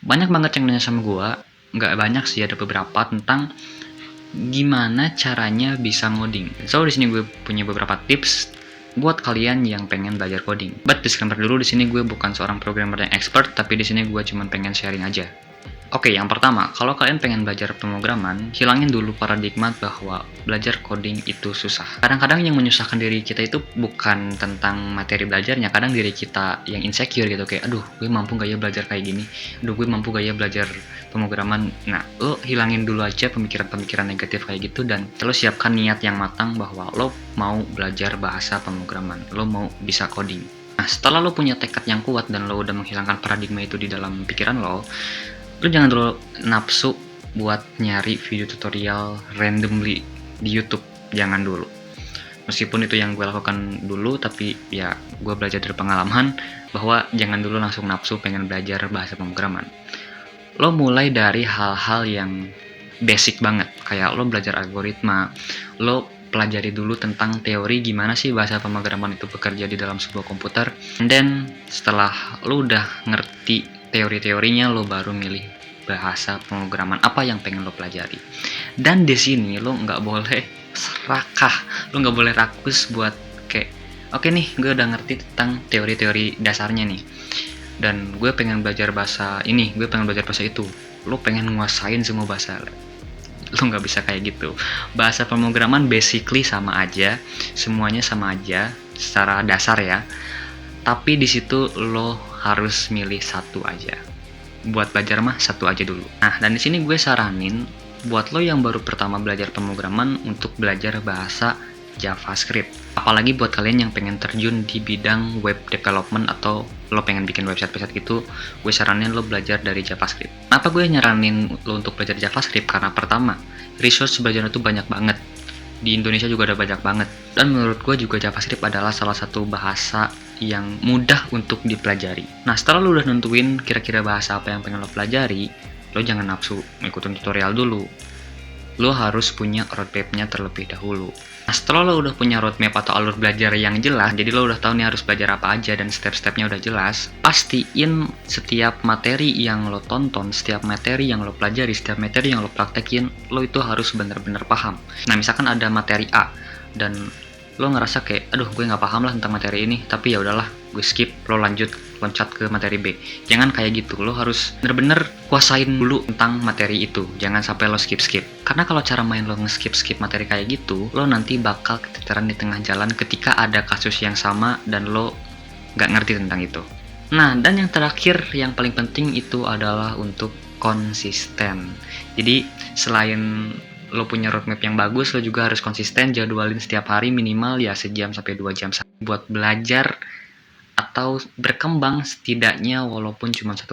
banyak banget yang nanya sama gue, nggak banyak sih, ada beberapa, tentang gimana caranya bisa ngoding. So di sini gue punya beberapa tips buat kalian yang pengen belajar coding. But disclaimer dulu, di sini gue bukan seorang programmer yang expert, tapi di sini gue cuma pengen sharing aja. Oke, yang pertama, kalau kalian pengen belajar pemrograman, hilangin dulu paradigma bahwa belajar coding itu susah. Kadang-kadang yang menyusahkan diri kita itu bukan tentang materi belajarnya, kadang diri kita yang insecure gitu, kayak aduh, gue mampu gak ya belajar kayak gini, aduh, gue mampu gak ya belajar pemrograman. Nah, lo hilangin dulu aja pemikiran-pemikiran negatif kayak gitu, dan lo siapkan niat yang matang bahwa lo mau belajar bahasa pemrograman, lo mau bisa coding. Nah, setelah lo punya tekad yang kuat dan lo udah menghilangkan paradigma itu di dalam pikiran lo jangan dulu nafsu buat nyari video tutorial randomly di YouTube. Jangan dulu. Meskipun itu yang gue lakukan dulu, tapi ya gue belajar dari pengalaman bahwa jangan dulu langsung nafsu pengen belajar bahasa pemrograman. Lo mulai dari hal-hal yang basic banget, kayak lo belajar algoritma, lo pelajari dulu tentang teori gimana sih bahasa pemrograman itu bekerja di dalam sebuah komputer. And then setelah lo udah ngerti teori-teorinya, lo baru milih bahasa pemrograman apa yang pengen lo pelajari. Dan di sini lo nggak boleh serakah, lo nggak boleh rakus buat kayak oke nih, gue udah ngerti tentang teori-teori dasarnya nih, dan gue pengen belajar bahasa ini, gue pengen belajar bahasa itu. Lo pengen nguasain semua bahasa, lo nggak bisa kayak gitu. Bahasa pemrograman basically sama aja, semuanya sama aja secara dasar ya, tapi di situ lo harus milih satu aja. Buat belajar mah satu aja dulu. Nah, dan di sini gue saranin buat lo yang baru pertama belajar pemrograman untuk belajar bahasa JavaScript. Apalagi buat kalian yang pengen terjun di bidang web development atau lo pengen bikin website-website gitu, gue saranin lo belajar dari JavaScript. Kenapa gue nyaranin lo untuk belajar JavaScript? Karena pertama, resource belajar itu banyak banget. Di Indonesia juga ada banyak banget. Dan menurut gue juga JavaScript adalah salah satu bahasa yang mudah untuk dipelajari. Nah, setelah lo udah nentuin kira-kira bahasa apa yang pengen lo pelajari, lo jangan nafsu ngikutin tutorial dulu. Lo harus punya roadmap-nya terlebih dahulu. Nah, setelah lo udah punya roadmap atau alur belajar yang jelas, jadi lo udah tahu nih harus belajar apa aja dan step-stepnya udah jelas, pastiin setiap materi yang lo tonton, setiap materi yang lo pelajari, setiap materi yang lo praktekin, lo itu harus bener-bener paham. Nah, misalkan ada materi A dan lo ngerasa kayak aduh, gue nggak paham lah tentang materi ini, tapi ya udahlah, gue skip, lo lanjut loncat ke materi B. Jangan kayak gitu, lo harus bener-bener kuasain dulu tentang materi itu, jangan sampai lo skip-skip. Karena kalau cara main lo nge-skip-skip materi kayak gitu, lo nanti bakal keteteran di tengah jalan ketika ada kasus yang sama dan lo nggak ngerti tentang itu. Nah, dan yang terakhir, yang paling penting itu adalah untuk konsisten. Jadi selain lo punya roadmap yang bagus, lo juga harus konsisten jadwalin setiap hari minimal ya sejam sampai 2 jam buat belajar atau berkembang setidaknya walaupun cuma 1%.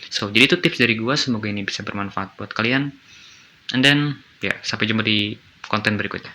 So, jadi itu tips dari gue, semoga ini bisa bermanfaat buat kalian. And then, ya, sampai jumpa di konten berikutnya.